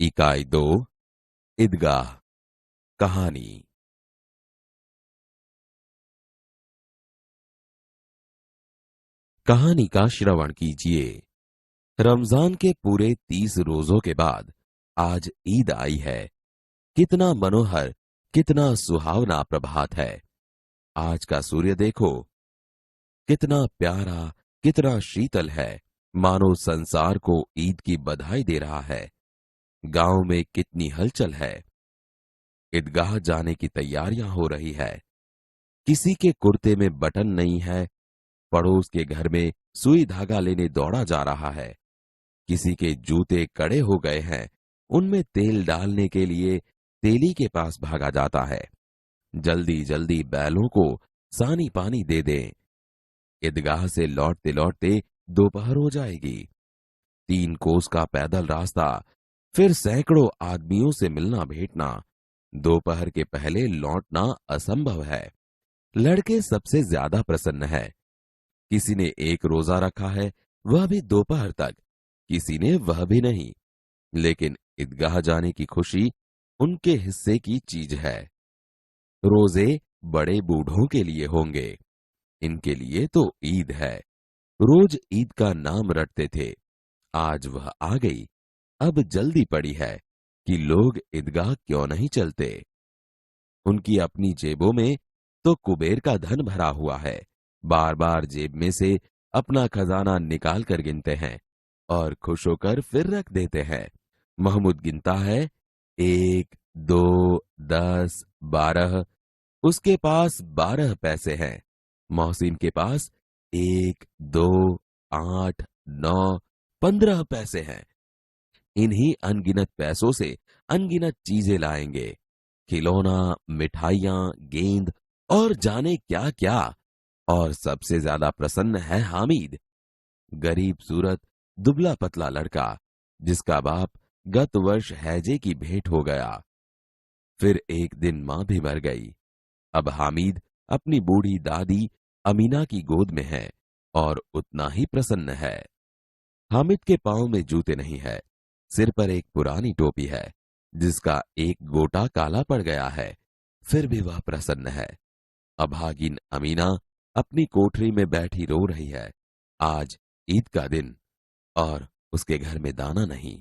इकाई 2 ईदगाह कहानी। कहानी का श्रवण कीजिए। रमजान के पूरे 30 रोजों के बाद आज ईद आई है। कितना मनोहर, कितना सुहावना प्रभात है। आज का सूर्य देखो, कितना प्यारा, कितना शीतल है, मानो संसार को ईद की बधाई दे रहा है। गांव में कितनी हलचल है। ईदगाह जाने की तैयारियां हो रही है। किसी के कुर्ते में बटन नहीं है, पड़ोस के घर में सुई धागा लेने दौड़ा जा रहा है। किसी के जूते कड़े हो गए हैं, उनमें तेल डालने के लिए तेली के पास भागा जाता है। जल्दी जल्दी बैलों को सानी पानी दे दें। ईदगाह से लौटते लौटते दोपहर हो जाएगी। 3 कोस का पैदल रास्ता, फिर सैकड़ों आदमियों से मिलना भेंटना। दोपहर के पहले लौटना असंभव है। लड़के सबसे ज्यादा प्रसन्न है। किसी ने 1 रोजा रखा है, वह भी दोपहर तक, किसी ने वह भी नहीं। लेकिन ईदगाह जाने की खुशी उनके हिस्से की चीज है। रोजे बड़े बूढ़ों के लिए होंगे, इनके लिए तो ईद है। रोज ईद का नाम रटते थे, आज वह आ गई। अब जल्दी पड़ी है कि लोग ईदगाह क्यों नहीं चलते। उनकी अपनी जेबों में तो कुबेर का धन भरा हुआ है। बार बार जेब में से अपना खजाना निकाल कर गिनते हैं और खुश होकर फिर रख देते हैं। महमूद गिनता है, 1, 2, 10, 12। उसके पास 12 पैसे हैं। मोहसिन के पास 1, 2, 8, 9, 15 पैसे हैं। इन्हीं अनगिनत पैसों से अनगिनत चीजें लाएंगे, खिलौना, मिठाइयां, गेंद और जाने क्या क्या। और सबसे ज्यादा प्रसन्न है हामिद, गरीब सूरत, दुबला पतला लड़का, जिसका बाप गत वर्ष हैजे की भेंट हो गया। फिर एक दिन मां भी मर गई। अब हामिद अपनी बूढ़ी दादी अमीना की गोद में है और उतना ही प्रसन्न है। हामिद के पांव में जूते नहीं है, सिर पर एक पुरानी टोपी है जिसका एक गोटा काला पड़ गया है। फिर भी वह प्रसन्न है। अभागिन अमीना अपनी कोठरी में बैठी रो रही है। आज ईद का दिन और उसके घर में दाना नहीं।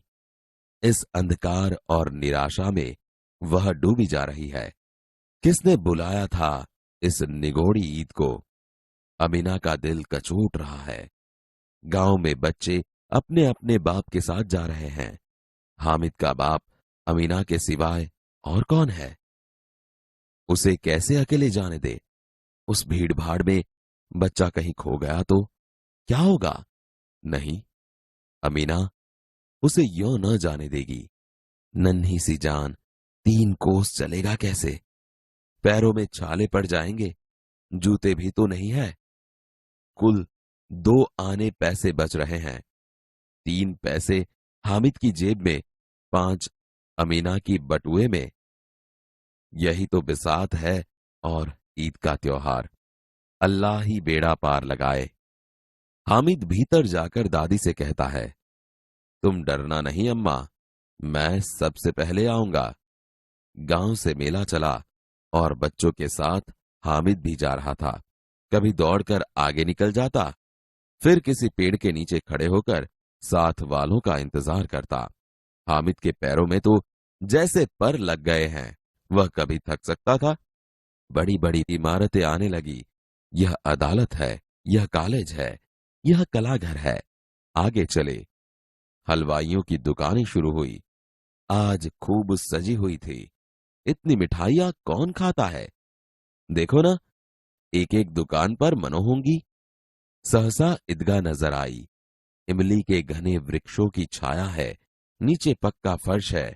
इस अंधकार और निराशा में वह डूबी जा रही है। किसने बुलाया था इस निगोड़ी ईद को? अमीना का दिल कचोट रहा है। गांव में बच्चे अपने अपने बाप के साथ जा रहे हैं। हामिद का बाप अमीना के सिवाय और कौन है? उसे कैसे अकेले जाने दे? उस भीड़ भाड़ में बच्चा कहीं खो गया तो क्या होगा? नहीं, अमीना उसे यूं न जाने देगी। नन्ही सी जान 3 कोस चलेगा कैसे? पैरों में छाले पड़ जाएंगे, जूते भी तो नहीं है। कुल 2 आने पैसे बच रहे हैं। 3 पैसे हामिद की जेब में, 5 अमीना की बटुए में। यही तो बिसात है और ईद का त्योहार। अल्लाह ही बेड़ा पार लगाए। हामिद भीतर जाकर दादी से कहता है, तुम डरना नहीं अम्मा, मैं सबसे पहले आऊंगा। गांव से मेला चला और बच्चों के साथ हामिद भी जा रहा था। कभी दौड़कर आगे निकल जाता, फिर किसी पेड़ के नीचे खड़े होकर साथ वालों का इंतजार करता। हामिद के पैरों में तो जैसे पर लग गए हैं। वह कभी थक सकता था? बड़ी बड़ी इमारतें आने लगी। यह अदालत है, यह कॉलेज है, यह कलाघर है। आगे चले। हलवाइयों की दुकानें शुरू हुई। आज खूब सजी हुई थी। इतनी मिठाइयां कौन खाता है? देखो ना, एक एक दुकान पर मनोहोंगी। सहसा ईदगाह नजर आई। इमली के घने वृक्षों की छाया है। नीचे पक्का फर्श है,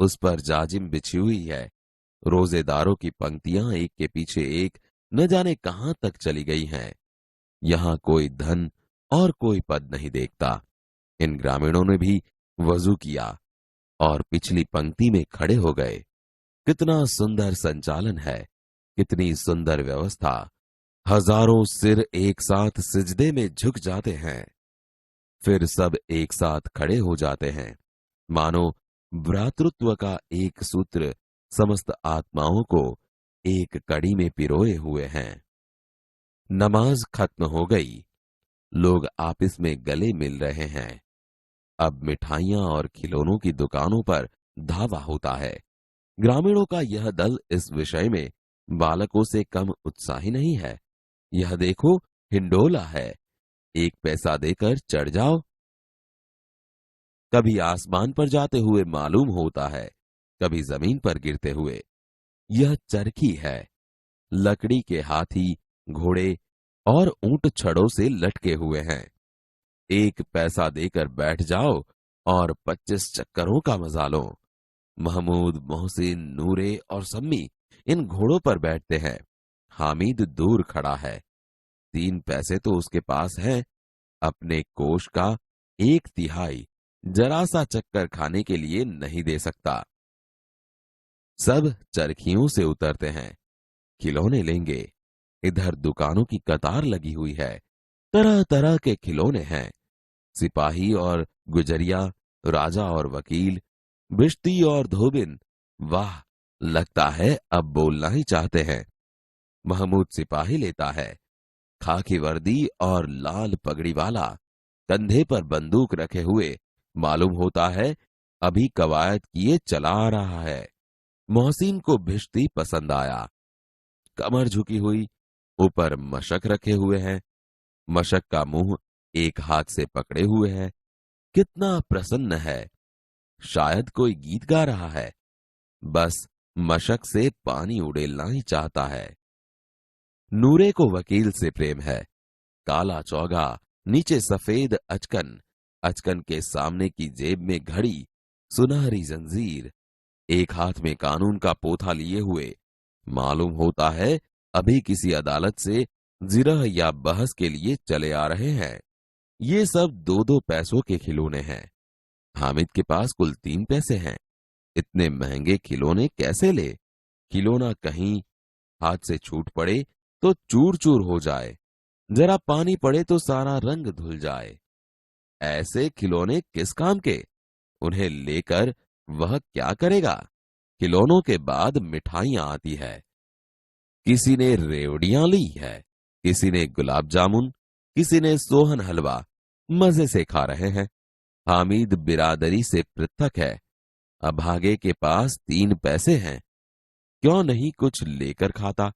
उस पर जाजिम बिछी हुई है। रोजेदारों की पंक्तियां एक के पीछे एक न जाने कहां तक चली गई हैं। यहां कोई धन और कोई पद नहीं देखता। इन ग्रामीणों ने भी वजू किया और पिछली पंक्ति में खड़े हो गए। कितना सुंदर संचालन है, कितनी सुंदर व्यवस्था। हजारों सिर एक साथ सिजदे में झुक जाते हैं, फिर सब एक साथ खड़े हो जाते हैं, मानो भ्रातृत्व का एक सूत्र समस्त आत्माओं को एक कड़ी में पिरोए हुए हैं। नमाज खत्म हो गई, लोग आपस में गले मिल रहे हैं। अब मिठाइयां और खिलौनों की दुकानों पर धावा होता है। ग्रामीणों का यह दल इस विषय में बालकों से कम उत्साही नहीं है। यह देखो, हिंडोला है, 1 पैसा देकर चढ़ जाओ। कभी आसमान पर जाते हुए मालूम होता है, कभी जमीन पर गिरते हुए। यह चरखी है। लकड़ी के हाथी, घोड़े और ऊंट छड़ों से लटके हुए हैं। 1 पैसा देकर बैठ जाओ और 25 चक्करों का मजा लो। महमूद, मोहसिन, नूरे और सम्मी इन घोड़ों पर बैठते हैं। हामिद दूर खड़ा है। 3 पैसे तो उसके पास है। अपने कोष का 1/3 जरा सा चक्कर खाने के लिए नहीं दे सकता। सब चरखियों से उतरते हैं, खिलौने लेंगे। इधर दुकानों की कतार लगी हुई है। तरह तरह के खिलौने हैं। सिपाही और गुजरिया, राजा और वकील, बिश्ती और धोबिन। वाह, लगता है अब बोलना ही चाहते हैं। महमूद सिपाही लेता है, खाकी वर्दी और लाल पगड़ी वाला, कंधे पर बंदूक रखे हुए। मालूम होता है अभी कवायद किए चला आ रहा है। मोहसिन को भिश्ती पसंद आया। कमर झुकी हुई, ऊपर मशक रखे हुए हैं। मशक का मुंह एक हाथ से पकड़े हुए है। कितना प्रसन्न है, शायद कोई गीत गा रहा है। बस मशक से पानी उड़ेलना ही चाहता है। नूरे को वकील से प्रेम है। काला चौगा, नीचे सफेद अचकन, अचकन के सामने की जेब में घड़ी, सुनहरी जंजीर, एक हाथ में कानून का पोथा लिए हुए। मालूम होता है अभी किसी अदालत से जिरह या बहस के लिए चले आ रहे हैं। ये सब 2-2 पैसों के खिलौने हैं। हामिद के पास कुल 3 पैसे हैं। इतने महंगे खिलौने कैसे ले? खिलौना कहीं हाथ से छूट पड़े तो चूर चूर हो जाए, जरा पानी पड़े तो सारा रंग धुल जाए। ऐसे खिलौने किस काम के? उन्हें लेकर वह क्या करेगा? खिलौनों के बाद मिठाइयां आती है। किसी ने रेवड़ियां ली है, किसी ने गुलाब जामुन, किसी ने सोहन हलवा। मजे से खा रहे हैं। हामिद बिरादरी से पृथक है। अभागे के पास 3 पैसे हैं, क्यों नहीं कुछ लेकर खाता?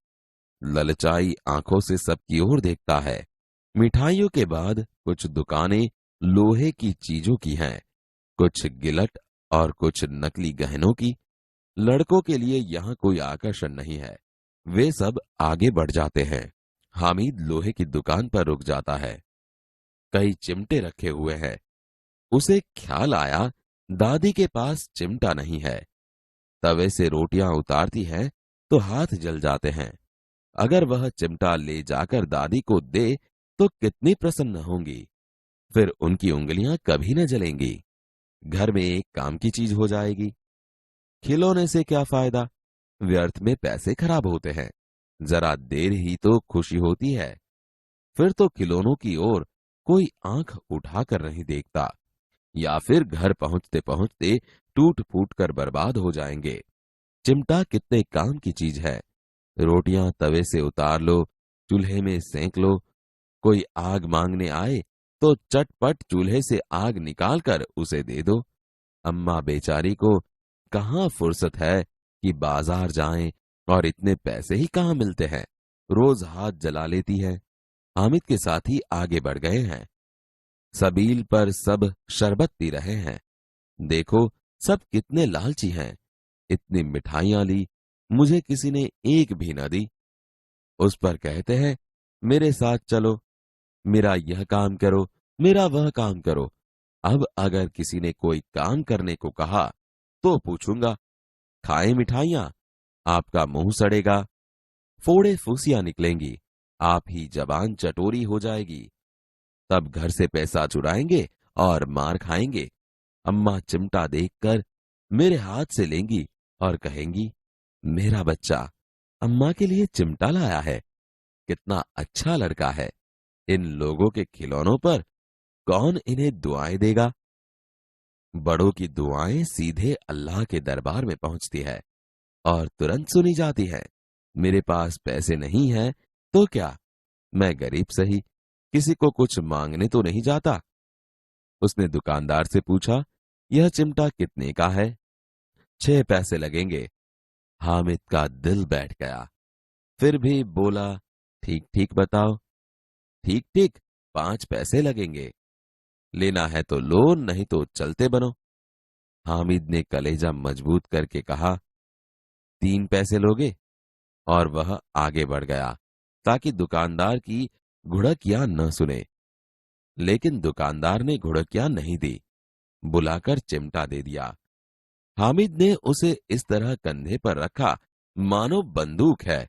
ललचाई आंखों से सबकी ओर देखता है। मिठाइयों के बाद कुछ दुकानें लोहे की चीजों की हैं, कुछ गिलट और कुछ नकली गहनों की। लड़कों के लिए यहाँ कोई आकर्षण नहीं है। वे सब आगे बढ़ जाते हैं। हामिद लोहे की दुकान पर रुक जाता है। कई चिमटे रखे हुए हैं। उसे ख्याल आया दादी के पास चिमटा नहीं है। तवे से रोटियां उतारती हैं तो हाथ जल जाते हैं। अगर वह चिमटा ले जाकर दादी को दे तो कितनी प्रसन्न होंगी। फिर उनकी उंगलियां कभी न जलेंगी। घर में एक काम की चीज हो जाएगी। खिलौने से क्या फायदा? व्यर्थ में पैसे खराब होते हैं। जरा देर ही तो खुशी होती है। फिर तो खिलौनों की ओर कोई आंख उठाकर नहीं देखता, या फिर घर पहुंचते पहुंचते टूट फूट कर बर्बाद हो जाएंगे। चिमटा कितने काम की चीज है। रोटियां तवे से उतार लो, चूल्हे में सेंक लो। कोई आग मांगने आए तो चटपट चूल्हे से आग निकालकर उसे दे दो। अम्मा बेचारी को कहाँ फुर्सत है कि बाजार जाएं, और इतने पैसे ही कहाँ मिलते हैं। रोज हाथ जला लेती है। हामिद के साथी आगे बढ़ गए हैं। सबील पर सब शरबत पी रहे हैं। देखो, सब कितने लालची हैं। इतनी मिठाइयां ली, मुझे किसी ने एक भी न दी। उस पर कहते हैं मेरे साथ चलो, मेरा यह काम करो, मेरा वह काम करो। अब अगर किसी ने कोई काम करने को कहा तो पूछूंगा, खाएं मिठाइयां, आपका मुंह सड़ेगा, फोड़े फुसियां निकलेंगी, आप ही जबान चटोरी हो जाएगी। तब घर से पैसा चुराएंगे और मार खाएंगे। अम्मा चिमटा देखकर मेरे हाथ से लेंगी और कहेंगी, मेरा बच्चा अम्मा के लिए चिमटा लाया है, कितना अच्छा लड़का है। इन लोगों के खिलौनों पर कौन इन्हें दुआएं देगा? बड़ों की दुआएं सीधे अल्लाह के दरबार में पहुंचती है और तुरंत सुनी जाती है। मेरे पास पैसे नहीं हैं तो क्या, मैं गरीब सही, किसी को कुछ मांगने तो नहीं जाता। उसने दुकानदार से पूछा, यह चिमटा कितने का है? 6 पैसे लगेंगे। हामिद का दिल बैठ गया। फिर भी बोला, ठीक ठीक बताओ। ठीक ठीक, 5 पैसे लगेंगे। लेना है तो लो, नहीं तो चलते बनो। हामिद ने कलेजा मजबूत करके कहा, 3 पैसे लोगे? और वह आगे बढ़ गया ताकि दुकानदार की घुड़कियां न सुने। लेकिन दुकानदार ने घुड़कियां नहीं दी, बुलाकर चिमटा दे दिया। हामिद ने उसे इस तरह कंधे पर रखा मानो बंदूक है।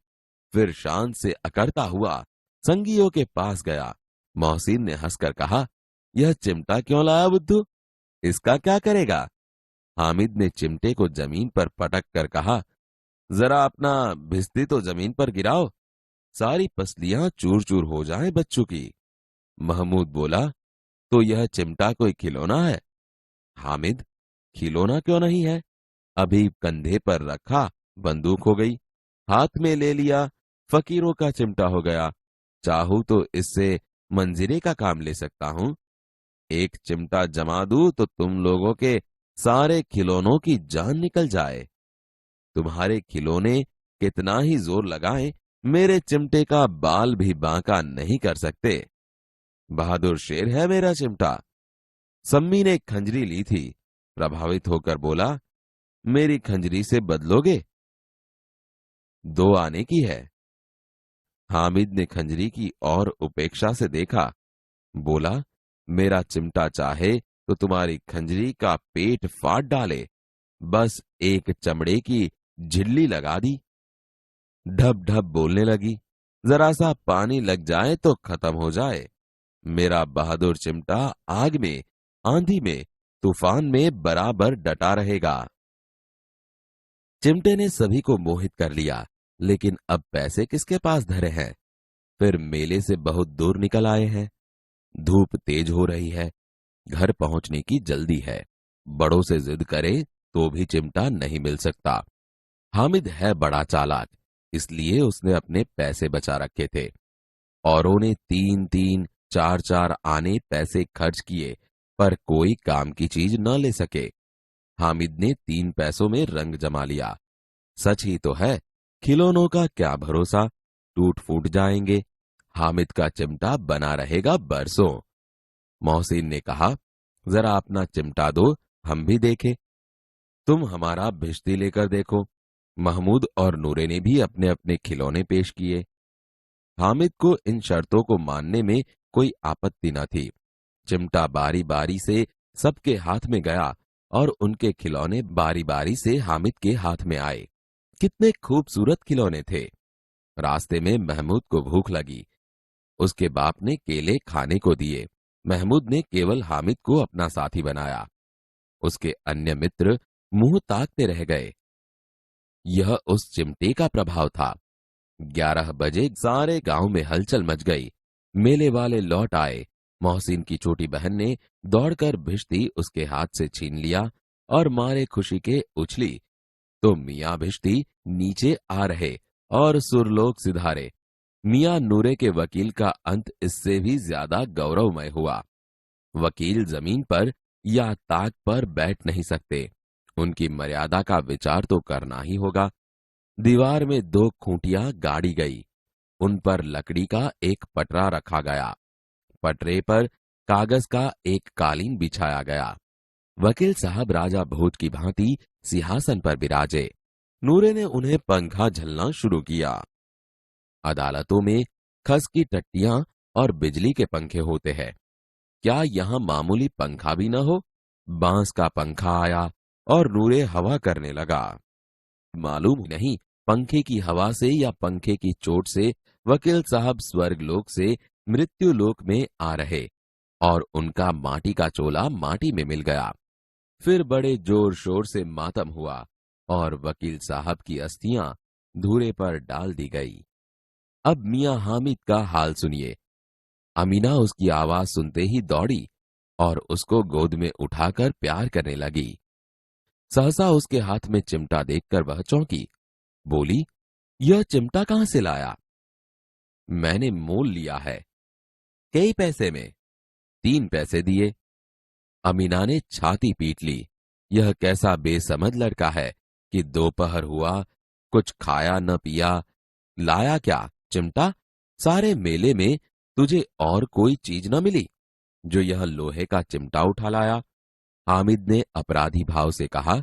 फिर शान से अकड़ता हुआ संगियों के पास गया। मोहसिन ने हंसकर कहा, यह चिमटा क्यों लाया बुद्धू? इसका क्या करेगा? हामिद ने चिमटे को जमीन पर पटक कर कहा, जरा अपना भिस्ती तो जमीन पर गिराओ, सारी पसलियां चूर चूर हो जाएं बच्चों की। महमूद बोला, तो यह चिमटा कोई खिलौना है? हामिद, खिलौना क्यों नहीं है? अभी कंधे पर रखा बंदूक हो गई, हाथ में ले लिया फकीरों का चिमटा हो गया। चाहूं तो इससे मंजीरे का काम ले सकता हूं। एक चिमटा जमा दूं तो तुम लोगों के सारे खिलौनों की जान निकल जाए। तुम्हारे खिलौने कितना ही जोर लगाएं, मेरे चिमटे का बाल भी बांका नहीं कर सकते। बहादुर शेर है मेरा चिमटा। सम्मी ने खंजरी ली थी, प्रभावित होकर बोला, मेरी खंजरी से बदलोगे? 2 आने की है। हामिद ने खंजरी की और उपेक्षा से देखा, बोला, मेरा चिमटा चाहे तो तुम्हारी खंजरी का पेट फाड़ डाले, बस एक चमड़े की झिल्ली लगा दी। ढब ढब बोलने लगी, जरा सा पानी लग जाए तो खत्म हो जाए। मेरा बहादुर चिमटा आग में, आंधी में, तूफान में बराबर डटा रहेगा। चिमटे ने सभी को मोहित कर लिया, लेकिन अब पैसे किसके पास धरे हैं? फिर मेले से बहुत दूर निकल आए हैं। धूप तेज हो रही है, घर पहुंचने की जल्दी है। बड़ों से जिद करे तो भी चिमटा नहीं मिल सकता। हामिद है बड़ा चालाक, इसलिए उसने अपने पैसे बचा रखे थे। औरों ने 3-3, 4-4 आने पैसे खर्च किए, पर कोई काम की चीज न ले सके। हामिद ने 3 पैसों में रंग जमा लिया। सच ही तो है, खिलौनों का क्या भरोसा, टूट फूट जाएंगे। हामिद का चिमटा बना रहेगा बरसों। मोहसिन ने कहा, जरा अपना चिमटा दो, हम भी देखें। तुम हमारा भिश्ती लेकर देखो। महमूद और नूरे ने भी अपने अपने खिलौने पेश किए। हामिद को इन शर्तों को मानने में कोई आपत्ति न थी। चिमटा बारी बारी से सबके हाथ में गया और उनके खिलौने बारी बारी से हामिद के हाथ में आए। कितने खूबसूरत खिलौने थे। रास्ते में महमूद को भूख लगी। उसके बाप ने केले खाने को दिए। महमूद ने केवल हामिद को अपना साथी बनाया। उसके अन्य मित्र मुंह ताकते रह गए। यह उस चिमटे का प्रभाव था। 11 बजे सारे गांव में हलचल मच गई। मेले वाले लौट आए। मोहसिन की छोटी बहन ने दौड़कर भिश्ती उसके हाथ से छीन लिया और मारे खुशी के उछली तो मियां भिश्ती नीचे आ रहे और सुरलोक सिधारे। मियां नूरे के वकील का अंत इससे भी ज्यादा गौरवमय हुआ। वकील जमीन पर या ताक पर बैठ नहीं सकते, उनकी मर्यादा का विचार तो करना ही होगा। दीवार में 2 खूंटियां गाड़ी गई, उन पर लकड़ी का एक पटरा रखा गया। पटरे पर कागज का एक कालीन बिछाया गया। वकील साहब राजा भोज की भांति सिंहासन पर विराजे। नूरे ने उन्हें पंखा झलना शुरू किया। अदालतों में खस की टट्टियां और बिजली के पंखे होते हैं, क्या यहां मामूली पंखा भी न हो? बांस का पंखा आया और नूरे हवा करने लगा। मालूम नहीं पंखे की हवा से या पंखे की चोट से वकील साहब स्वर्गलोक से मृत्युलोक में आ रहे और उनका माटी का चोला माटी में मिल गया। फिर बड़े जोर शोर से मातम हुआ और वकील साहब की अस्थियां धूरे पर डाल दी गई। अब मियां हामिद का हाल सुनिए। अमीना उसकी आवाज सुनते ही दौड़ी और उसको गोद में उठाकर प्यार करने लगी। सहसा उसके हाथ में चिमटा देखकर वह चौंकी। बोली, यह चिमटा कहां से लाया? मैंने मोल लिया है। कई पैसे में? 3 पैसे दिए। अमीना ने छाती पीट ली। यह कैसा बेसमझ लड़का है कि दोपहर हुआ, कुछ खाया न पिया, लाया क्या? चिमटा? सारे मेले में तुझे और कोई चीज न मिली जो यह लोहे का चिमटा उठा लाया? हामिद ने अपराधी भाव से कहा,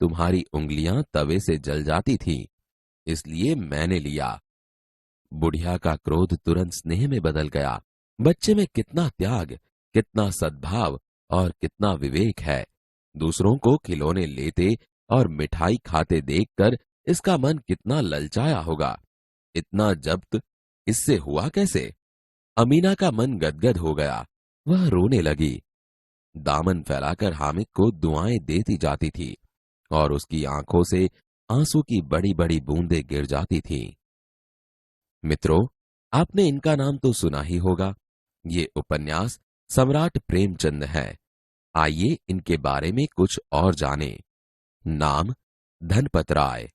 तुम्हारी उंगलियां तवे से जल जाती थीं, इसलिए मैंने लिया। बुढ़िया का क्रोध तुरंत स्नेह में बदल गया। बच्चे में कितना त्याग, कितना सद्भाव और कितना विवेक है। दूसरों को खिलौने लेते और मिठाई खाते देखकर इसका मन कितना ललचाया होगा। इतना जब्त इससे हुआ कैसे? अमीना का मन गदगद हो गया। वह रोने लगी। दामन फैलाकर हामिद को दुआएं देती जाती थी और उसकी आंखों से आंसू की बड़ी बड़ी बूंदें गिर जाती थीं। मित्रों, आपने इनका नाम तो सुना ही होगा। ये उपन्यास सम्राट प्रेमचंद है। आइए इनके बारे में कुछ और जानें। नाम धनपत राय,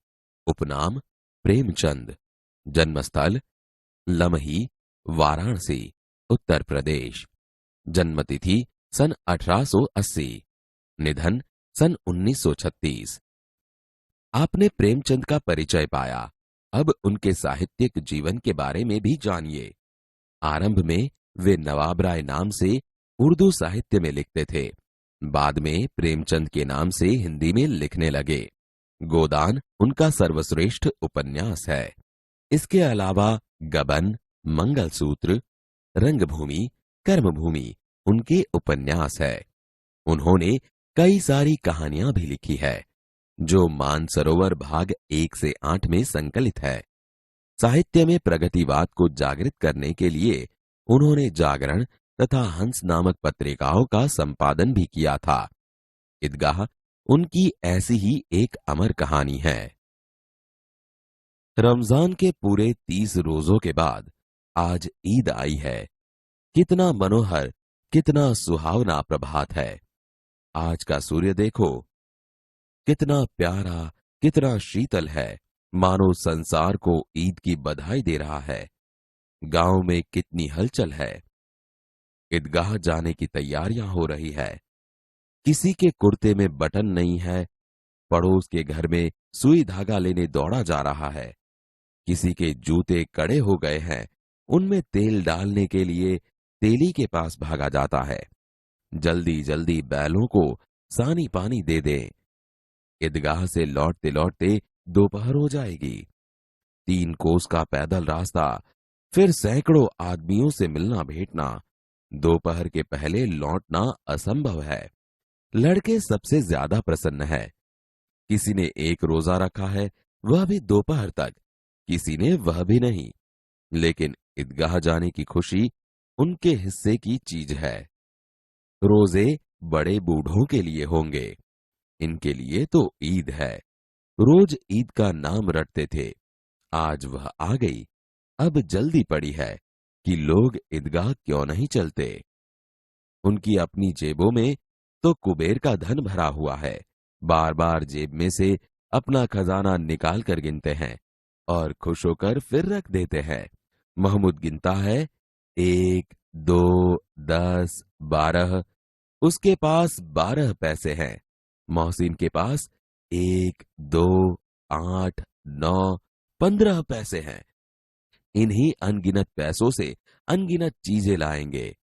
उपनाम प्रेमचंद, जन्मस्थल लमही, वाराणसी, उत्तर प्रदेश, जन्मतिथि सन 1880, निधन सन 1936। आपने प्रेमचंद का परिचय पाया। अब उनके साहित्यिक जीवन के बारे में भी जानिए। आरंभ में वे नवाब राय नाम से उर्दू साहित्य में लिखते थे। बाद में प्रेमचंद के नाम से हिंदी में लिखने लगे। गोदान उनका सर्वश्रेष्ठ उपन्यास है। इसके अलावा गबन, मंगलसूत्र, रंगभूमि, कर्मभूमि उनके उपन्यास है। उन्होंने कई सारी कहानियां भी लिखी है जो मानसरोवर भाग 1 से 8 में संकलित है। साहित्य में प्रगतिवाद को जागृत करने के लिए उन्होंने जागरण तथा हंस नामक पत्रिकाओं का संपादन भी किया था। ईदगाह उनकी ऐसी ही एक अमर कहानी है। रमजान के पूरे 30 रोजों के बाद आज ईद आई है। कितना मनोहर, कितना सुहावना प्रभात है। आज का सूर्य देखो, कितना प्यारा, कितना शीतल है, मानो संसार को ईद की बधाई दे रहा है। गांव में कितनी हलचल है। ईदगाह जाने की तैयारियां हो रही है। किसी के कुर्ते में बटन नहीं है, पड़ोस के घर में सुई धागा लेने दौड़ा जा रहा है। किसी के जूते कड़े हो गए हैं, उनमें तेल डालने के लिए तेली के पास भागा जाता है। जल्दी जल्दी बैलों को सानी पानी दे दें। ईदगाह से लौटते लौटते दोपहर हो जाएगी। 3 कोस का पैदल रास्ता, फिर सैकड़ों आदमियों से मिलना भेंटना। दोपहर के पहले लौटना असंभव है। लड़के सबसे ज्यादा प्रसन्न है। किसी ने 1 रोजा रखा है, वह भी दोपहर तक, किसी ने वह भी नहीं। लेकिन ईदगाह जाने की खुशी उनके हिस्से की चीज है। रोजे बड़े बूढ़ों के लिए होंगे, इनके लिए तो ईद है। रोज ईद का नाम रटते थे, आज वह आ गई। अब जल्दी पड़ी है कि लोग ईदगाह क्यों नहीं चलते। उनकी अपनी जेबों में तो कुबेर का धन भरा हुआ है। बार बार जेब में से अपना खजाना निकाल कर गिनते हैं और खुश होकर फिर रख देते हैं। महमूद गिनता है, 1, 2, 10, 12। उसके पास 12 पैसे हैं। मोहसिन के पास 1, 2, 8, 9, 15 पैसे हैं। इन्हीं अनगिनत पैसों से अनगिनत चीजें लाएंगे।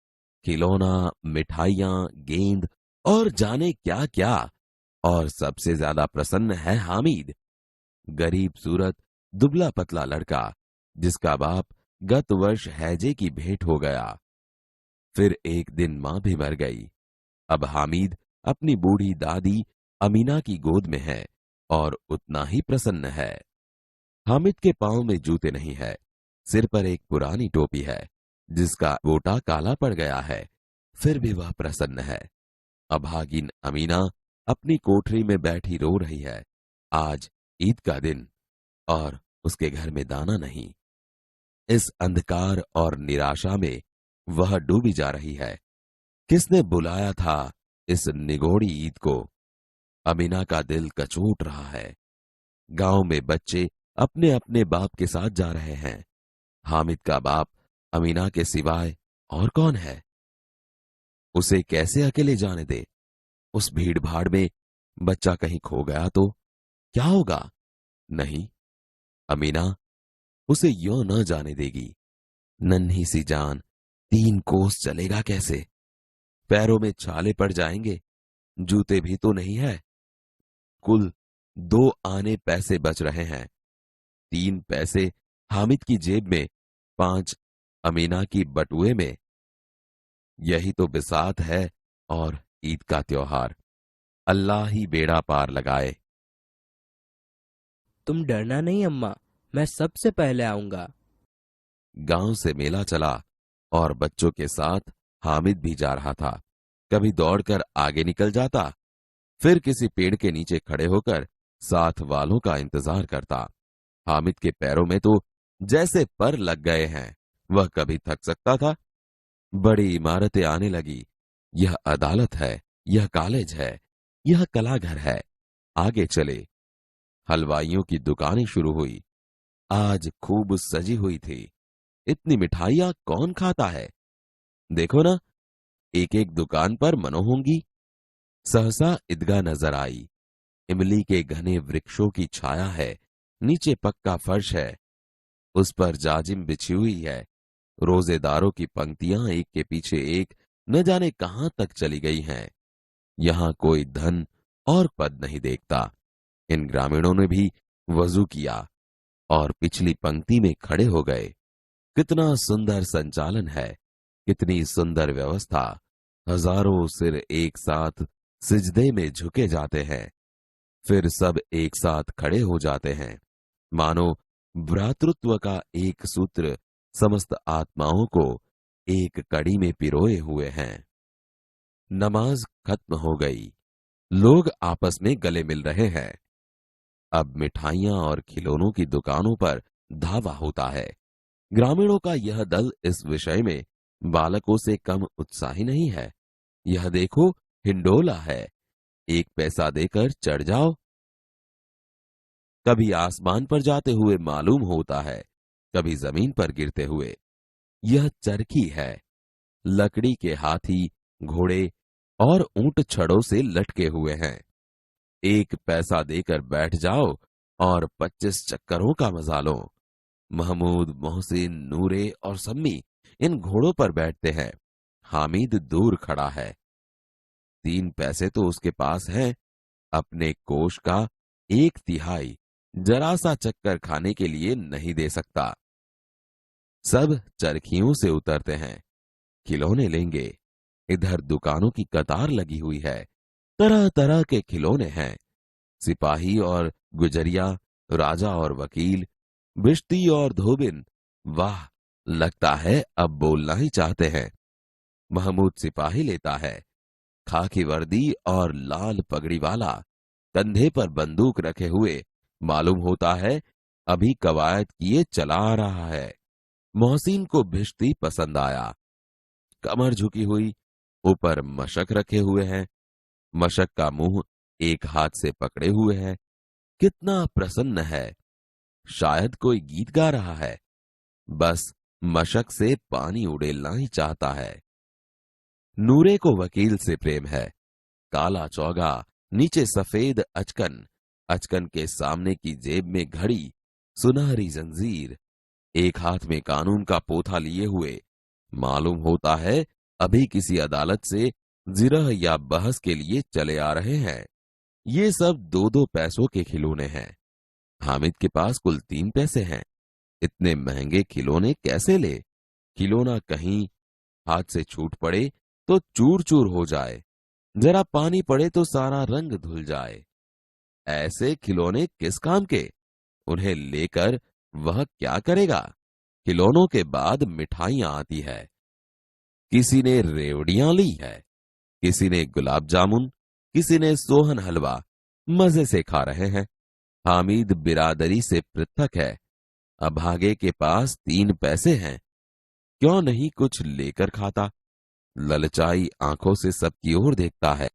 खिलौना, मिठाइयां, गेंद और जाने क्या क्या। और सबसे ज्यादा प्रसन्न है हामिद, गरीब सूरत, दुबला पतला लड़का जिसका बाप गत वर्ष हैजे की भेंट हो गया। फिर एक दिन मां भी मर गई। अब हामिद अपनी बूढ़ी दादी अमीना की गोद में है और उतना ही प्रसन्न है। हामिद के पांव में जूते नहीं है, सिर पर एक पुरानी टोपी है जिसका गोटा काला पड़ गया है, फिर भी वह प्रसन्न है। अभागिन अमीना अपनी कोठरी में बैठी रो रही है। आज ईद का दिन और उसके घर में दाना नहीं। इस अंधकार और निराशा में वह डूबी जा रही है। किसने बुलाया था इस निगोड़ी ईद को? अमीना का दिल कचोट रहा है। गांव में बच्चे अपने अपने बाप के साथ जा रहे हैं। हामिद का बाप अमीना के सिवाय और कौन है? उसे कैसे अकेले जाने दे? उस भीड़ भाड़ में बच्चा कहीं खो गया तो क्या होगा? नहीं, अमीना उसे यूं न जाने देगी। नन्ही सी जान 3 कोस चलेगा कैसे? पैरों में छाले पड़ जाएंगे, जूते भी तो नहीं है। कुल 2 आने पैसे बच रहे हैं। 3 पैसे हामिद की जेब में, 5 अमीना की बटुए में। यही तो बिसात है और ईद का त्योहार। अल्लाह ही बेड़ा पार लगाए। तुम डरना नहीं अम्मा, मैं सबसे पहले आऊंगा। गांव से मेला चला और बच्चों के साथ हामिद भी जा रहा था। कभी दौड़कर आगे निकल जाता, फिर किसी पेड़ के नीचे खड़े होकर साथ वालों का इंतजार करता। हामिद के पैरों में तो जैसे पर लग गए हैं। वह कभी थक सकता था। बड़ी इमारतें आने लगी। यह अदालत है, यह कॉलेज है, यह कलाघर है। आगे चले। हलवाइयों की दुकानें शुरू हुई। आज खूब सजी हुई थी। इतनी मिठाइयां कौन खाता है? देखो ना, एक एक दुकान पर मनो होंगी। सहसा ईदगाह नजर आई। इमली के घने वृक्षों की छाया है। नीचे पक्का फर्श है, उस पर जाजिम बिछी हुई है। रोजेदारों की पंक्तियां एक के पीछे एक न जाने कहां तक चली गई हैं। यहां कोई धन और पद नहीं देखता। इन ग्रामीणों ने भी वजू किया और पिछली पंक्ति में खड़े हो गए। कितना सुंदर संचालन है, कितनी सुंदर व्यवस्था। हजारों सिर एक साथ सिजदे में झुके जाते हैं, फिर सब एक साथ खड़े हो जाते हैं, मानो भ्रातृत्व का एक सूत्र समस्त आत्माओं को एक कड़ी में पिरोए हुए हैं। नमाज खत्म हो गई। लोग आपस में गले मिल रहे हैं। अब मिठाइयां और खिलौनों की दुकानों पर धावा होता है। ग्रामीणों का यह दल इस विषय में बालकों से कम उत्साही नहीं है। यह देखो, हिंडोला है, 1 पैसा देकर चढ़ जाओ। कभी आसमान पर जाते हुए मालूम होता है, कभी जमीन पर गिरते हुए। यह चरखी है। लकड़ी के हाथी, घोड़े और ऊंट छड़ों से लटके हुए हैं। 1 पैसा देकर बैठ जाओ और 25 चक्करों का मजा लो। महमूद, मोहसिन, नूरे और सम्मी इन घोड़ों पर बैठते हैं। हामिद दूर खड़ा है। 3 पैसे तो उसके पास हैं। अपने कोष का 1/3 जरा सा चक्कर खाने के लिए नहीं दे सकता। सब चरखियों से उतरते हैं। खिलौने लेंगे। इधर दुकानों की कतार लगी हुई है। तरह तरह के खिलौने हैं। सिपाही और गुजरिया, राजा और वकील, बिश्ती और धोबिन। वाह, लगता है अब बोलना ही चाहते हैं। महमूद सिपाही लेता है, खाकी वर्दी और लाल पगड़ी वाला, कंधे पर बंदूक रखे हुए। मालूम होता है अभी कवायद किए चला आ रहा है। मोहसिन को भिश्ती पसंद आया। कमर झुकी हुई, ऊपर मशक रखे हुए हैं। मशक का मुंह एक हाथ से पकड़े हुए है। कितना प्रसन्न है, शायद कोई गीत गा रहा है। बस मशक से पानी उड़ेलना ही चाहता है। नूरे को वकील से प्रेम है। काला चौगा, नीचे सफेद अचकन, अचकन के सामने की जेब में घड़ी, सुनहरी जंजीर, एक हाथ में कानून का पोथा लिए हुए। मालूम होता है अभी किसी अदालत से जिरह या बहस के लिए चले आ रहे हैं। ये सब 2-2 पैसों के खिलौने हैं। हामिद के पास कुल 3 पैसे हैं। इतने महंगे खिलौने कैसे ले? खिलौना कहीं हाथ से छूट पड़े तो चूर चूर हो जाए, जरा पानी पड़े तो सारा रंग धुल जाए। ऐसे खिलौने किस काम के? उन्हें लेकर वह क्या करेगा? खिलौनों के बाद मिठाइयां आती है। किसी ने रेवड़ियां ली है, किसी ने गुलाब जामुन, किसी ने सोहन हलवा। मजे से खा रहे हैं। हामिद बिरादरी से पृथक है। अभागे के पास 3 पैसे हैं, क्यों नहीं कुछ लेकर खाता? ललचाई आंखों से सबकी ओर देखता है।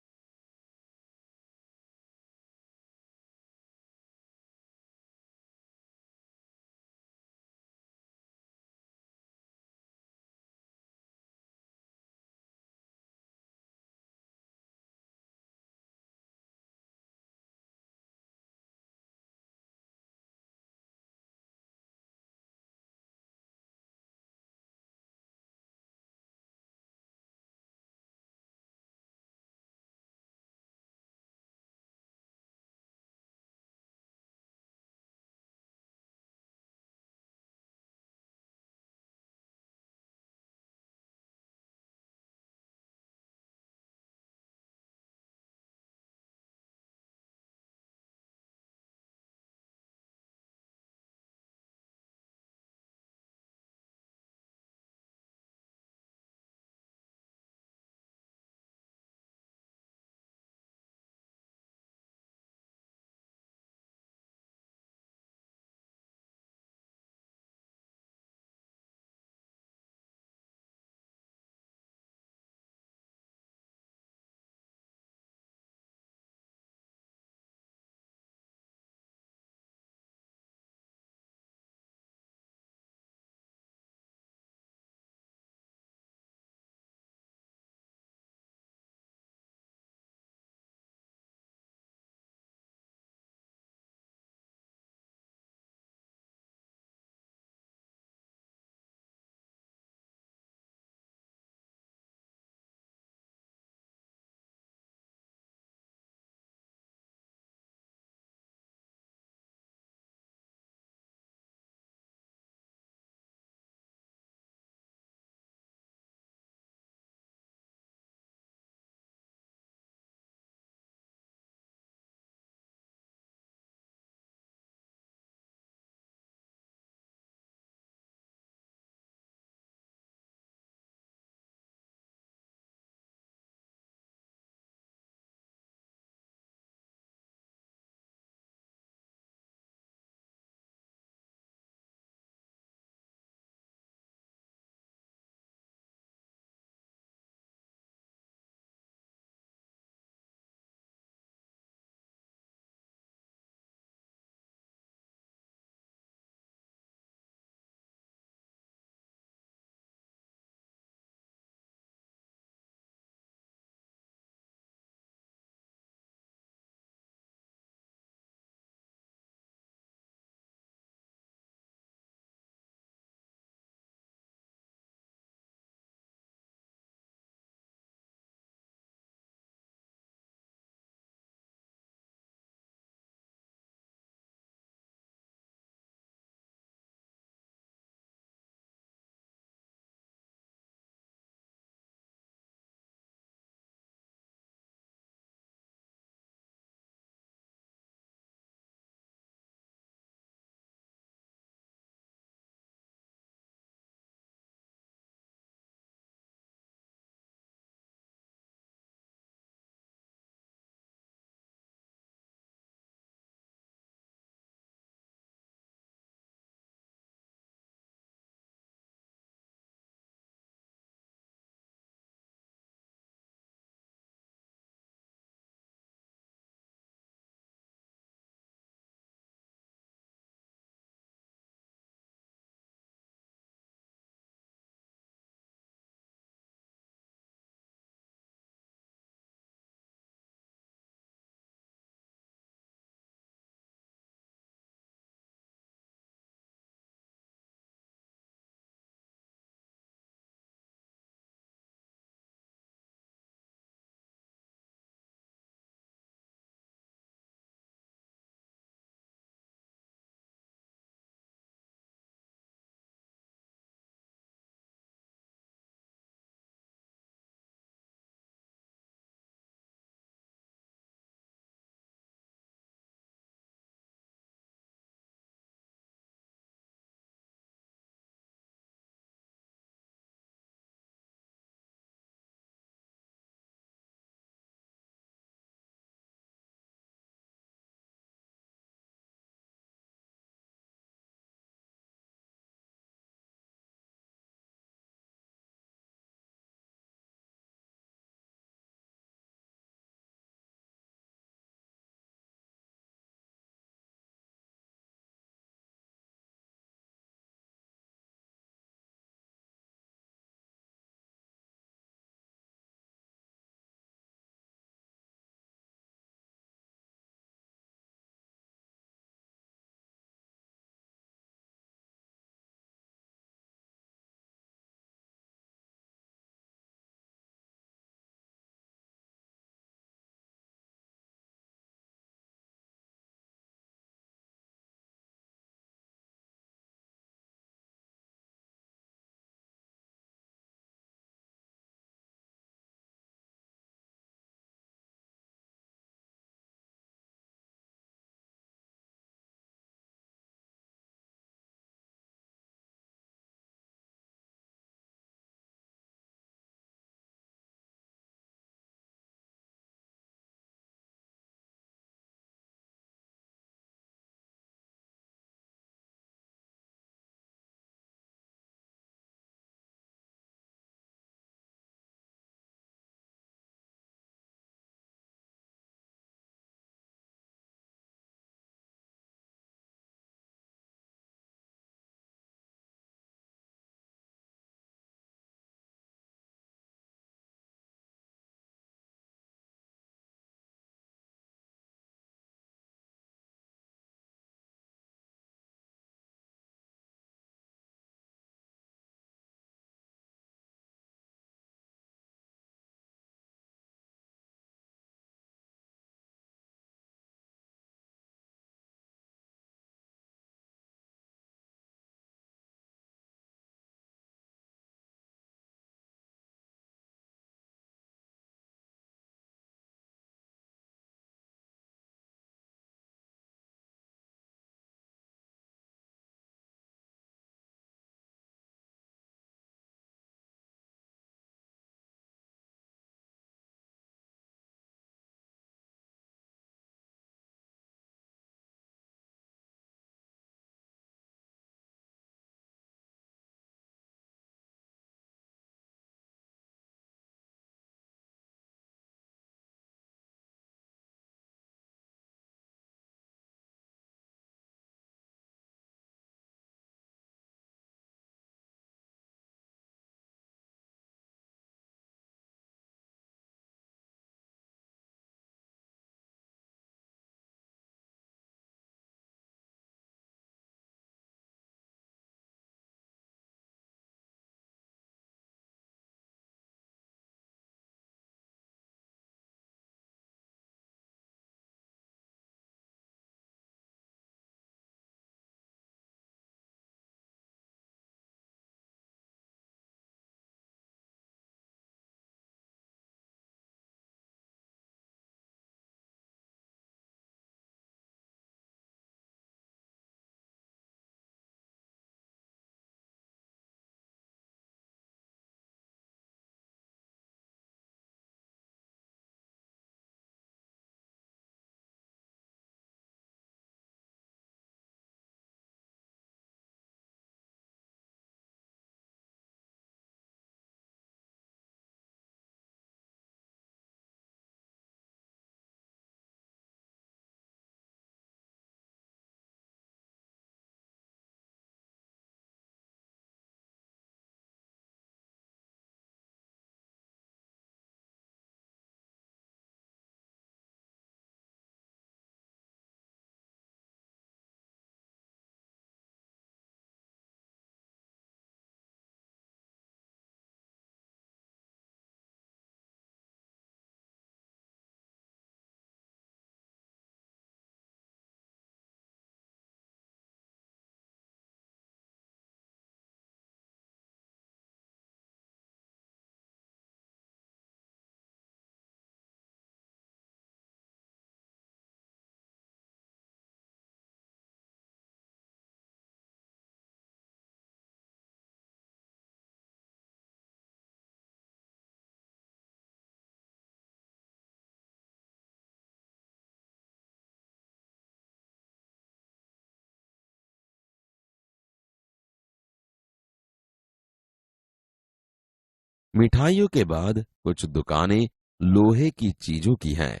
मिठाइयों के बाद कुछ दुकानें लोहे की चीजों की हैं,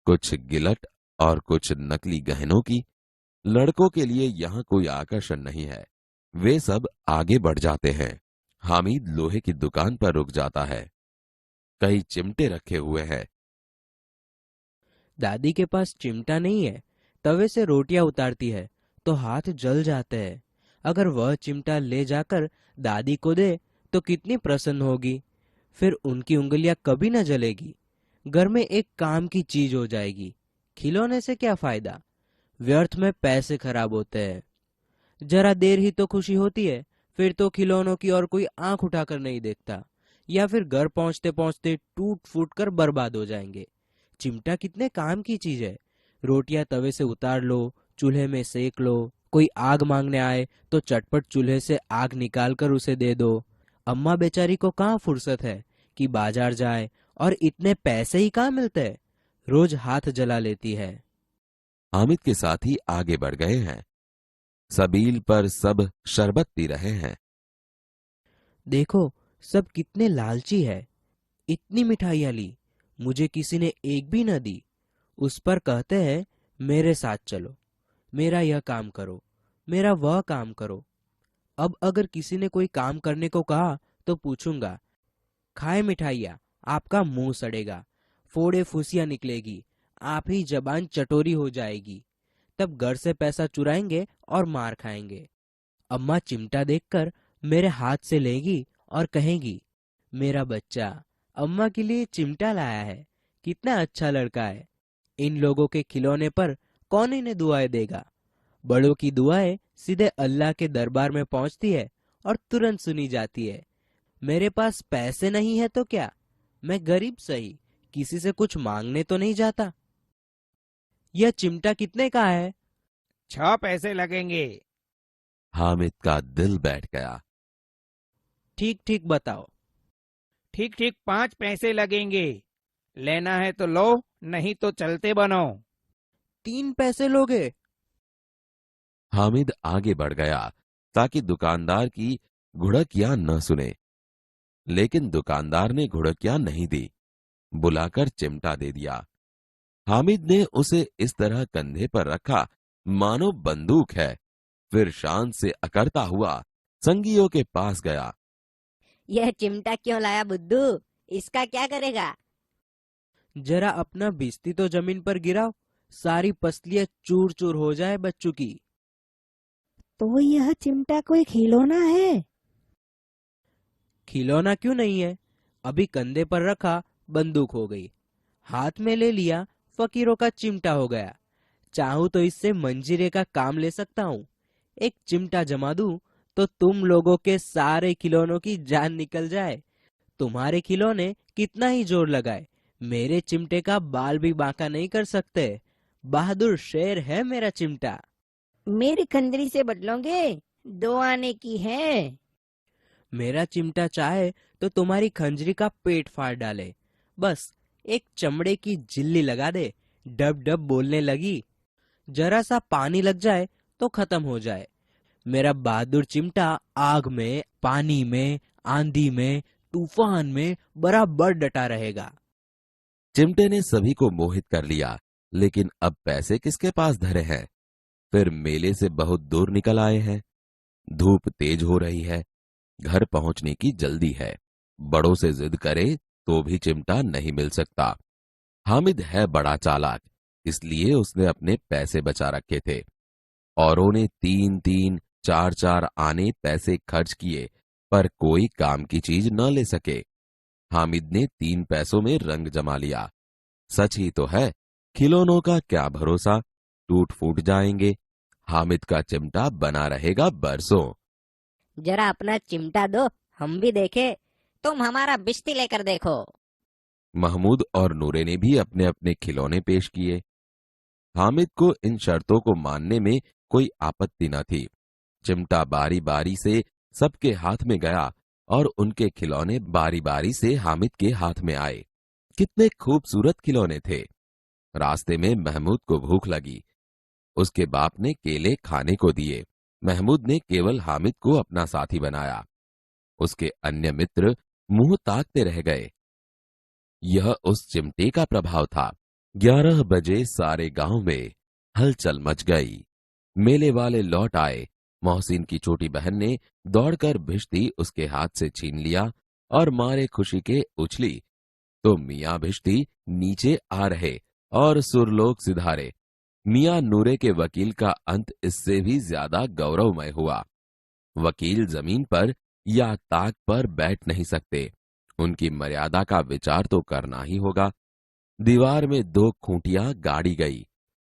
कुछ गिलट और कुछ नकली गहनों की। लड़कों के लिए यहाँ कोई आकर्षण नहीं है। वे सब आगे बढ़ जाते हैं। हामिद लोहे की दुकान पर रुक जाता है। कई चिमटे रखे हुए हैं। दादी के पास चिमटा नहीं है। तवे से रोटियां उतारती है तो हाथ जल जाते हैं। अगर वह चिमटा ले जाकर दादी को दे तो कितनी प्रसन्न होगी। फिर उनकी उंगलियां कभी न जलेगी। घर में एक काम की चीज हो जाएगी। खिलौने से क्या फायदा, व्यर्थ में पैसे खराब होते हैं। जरा देर ही तो खुशी होती है, फिर तो खिलौनों की और कोई आंख उठाकर नहीं देखता, या फिर घर पहुंचते पहुंचते टूट फूट कर बर्बाद हो जाएंगे। चिमटा कितने काम की चीज है। रोटियां तवे से उतार लो, चूल्हे में सेक लो। कोई आग मांगने आए तो चटपट चूल्हे से आग निकाल कर उसे दे दो। अम्मा बेचारी को कहाँ फुर्सत है कि बाजार जाए, और इतने पैसे ही कहाँ मिलते हैं। रोज हाथ जला लेती है। हामिद के साथी आगे बढ़ गए हैं। सबील पर सब शरबत पी रहे हैं। देखो, सब कितने लालची है। इतनी मिठाइयाँ ली, मुझे किसी ने एक भी न दी। उस पर कहते हैं मेरे साथ चलो, मेरा यह काम करो, मेरा वह काम करो। अब अगर किसी ने कोई काम करने को कहा तो पूछूंगा, खाए मिठाइयाँ, आपका मुंह सड़ेगा, फोड़े फुसियां निकलेगी, आप ही जबान चटोरी हो जाएगी। तब घर से पैसा चुराएंगे और मार खाएंगे। अम्मा चिमटा देखकर मेरे हाथ से लेगी और कहेगी, मेरा बच्चा अम्मा के लिए चिमटा लाया है, कितना अच्छा लड़का है। इन लोगों के खिलौने पर कौन इन्हें दुआएं देगा। बड़ों की दुआएं सीधे अल्लाह के दरबार में पहुंचती है और तुरंत सुनी जाती है। मेरे पास पैसे नहीं है तो क्या, मैं गरीब सही, किसी से कुछ मांगने तो नहीं जाता। यह चिमटा कितने का है? 6 पैसे लगेंगे। हामिद का दिल बैठ गया। ठीक ठीक बताओ। ठीक ठीक 5 पैसे लगेंगे। लेना है तो लो, नहीं तो चलते बनो। 3 पैसे लोगे? हामिद आगे बढ़ गया ताकि दुकानदार की घुड़कियां न सुने, लेकिन दुकानदार ने घुड़कियां नहीं दी, बुलाकर चिमटा दे दिया। हामिद ने उसे इस तरह कंधे पर रखा मानो बंदूक है। फिर शान से अकड़ता हुआ संगियों के पास गया। यह चिमटा क्यों लाया बुद्धू? इसका क्या करेगा? जरा अपना बिस्ती तो जमीन पर गिराओ, सारी पसलियां चूर चूर हो जाए बच्चों की। तो यह चिमटा कोई खिलौना है? खिलौना क्यों नहीं है, अभी कंधे पर रखा बंदूक हो गई, हाथ में ले लिया फकीरों का चिमटा हो गया। चाहूं तो इससे मंजीरे का काम ले सकता हूँ। एक चिमटा जमा दूं तो तुम लोगों के सारे खिलौनों की जान निकल जाए। तुम्हारे खिलौने कितना ही जोर लगाए, मेरे चिमटे का बाल भी बांका नहीं कर सकते। बहादुर शेर है मेरा चिमटा। मेरी खंजरी से बदलोगे? 2 आने की है। मेरा चिमटा चाहे तो तुम्हारी खंजरी का पेट फाड़ डाले। बस एक चमड़े की झिल्ली लगा दे, डब डब बोलने लगी। जरा सा पानी लग जाए तो खत्म हो जाए। मेरा बहादुर चिमटा आग में, पानी में, आंधी में, तूफान में बराबर डटा रहेगा। चिमटे ने सभी को मोहित कर लिया, लेकिन अब पैसे किसके पास धरे हैं। फिर मेले से बहुत दूर निकल आए हैं। धूप तेज हो रही है, घर पहुंचने की जल्दी है। बड़ों से जिद करे तो भी चिमटा नहीं मिल सकता। हामिद है बड़ा चालाक, इसलिए उसने अपने पैसे बचा रखे थे। औरों ने 3-3, 4-4 आने पैसे खर्च किए, पर कोई काम की चीज न ले सके। हामिद ने 3 पैसों में रंग जमा लिया। सच ही तो है, खिलौनों का क्या भरोसा, टूट फूट जाएंगे। हामिद का चिमटा बना रहेगा बरसों। जरा अपना चिमटा दो, हम भी देखे। तुम हमारा बिस्ती लेकर देखो। महमूद और नूरे ने भी अपने अपने खिलौने पेश किए। हामिद को इन शर्तों को मानने में कोई आपत्ति न थी। चिमटा बारी बारी से सबके हाथ में गया और उनके खिलौने बारी बारी से हामिद के हाथ में आए। कितने खूबसूरत खिलौने थे। रास्ते में महमूद को भूख लगी। उसके बाप ने केले खाने को दिए। महमूद ने केवल हामिद को अपना साथी बनाया। उसके अन्य मित्र मुंह ताकते रह गए। यह उस चिमटे का प्रभाव था। 11 बजे सारे गांव में हलचल मच गई। मेले वाले लौट आए। मोहसिन की छोटी बहन ने दौड़कर भिश्ती उसके हाथ से छीन लिया और मारे खुशी के उछली तो मियां भिश्ती नीचे आ रहे और सुरलोक सिधारे। मियां नूरे के वकील का अंत इससे भी ज्यादा गौरवमय हुआ। वकील जमीन पर या ताक पर बैठ नहीं सकते, उनकी मर्यादा का विचार तो करना ही होगा। दीवार में 2 खूंटियां गाड़ी गई,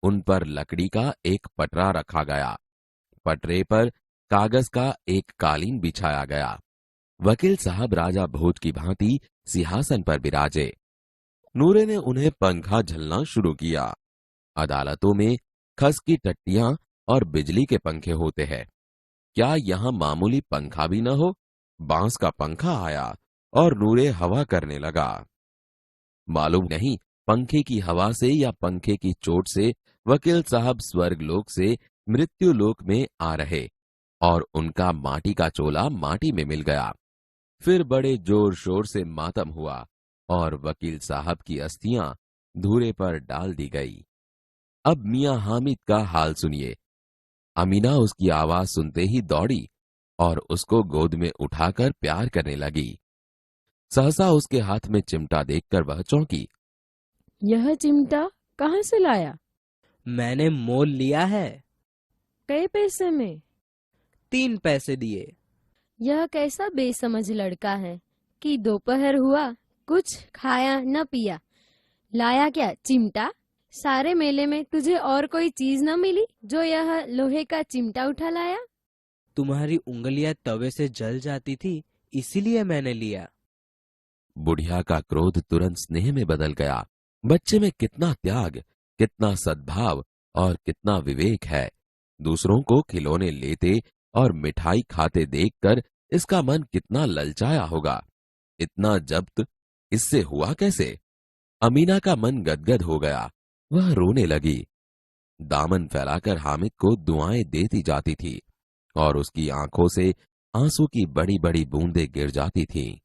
उन पर लकड़ी का एक पटरा रखा गया। पटरे पर कागज का एक कालीन बिछाया गया। वकील साहब राजा भोज की भांति सिंहासन पर विराजे। नूरे ने उन्हें पंखा झलना शुरू किया। अदालतों में खस की टट्टियां और बिजली के पंखे होते हैं, क्या यहां मामूली पंखा भी न हो? बांस का पंखा आया और नूरे हवा करने लगा। मालूम नहीं पंखे की हवा से या पंखे की चोट से वकील साहब स्वर्गलोक से मृत्युलोक में आ रहे और उनका माटी का चोला माटी में मिल गया। फिर बड़े जोर शोर से मातम हुआ और वकील साहब की अस्थियां धूरे पर डाल दी गई। अब मियां हामिद का हाल सुनिए। अमीना उसकी आवाज सुनते ही दौड़ी और उसको गोद में उठाकर प्यार करने लगी। सहसा उसके हाथ में चिमटा देखकर वह चौंकी। यह चिमटा कहाँ से लाया? मैंने मोल लिया है। कई पैसे में? 3 पैसे दिए। यह कैसा बेसमझ लड़का है कि दोपहर हुआ कुछ खाया न पिया, लाया क्या चिमटा? सारे मेले में तुझे और कोई चीज न मिली जो यह लोहे का चिमटा उठा लाया? तुम्हारी उंगलियां तवे से जल जाती थी, इसीलिए मैंने लिया। बुढ़िया का क्रोध तुरंत स्नेह में बदल गया। बच्चे में कितना त्याग, कितना सद्भाव और कितना विवेक है। दूसरों को खिलौने लेते और मिठाई खाते देखकर इसका मन कितना ललचाया होगा। इतना जब्त इससे हुआ कैसे? अमीना का मन गदगद हो गया। वह रोने लगी। दामन फैलाकर हामिद को दुआएं देती जाती थी और उसकी आंखों से आंसू की बड़ी बड़ी बूंदें गिर जाती थीं।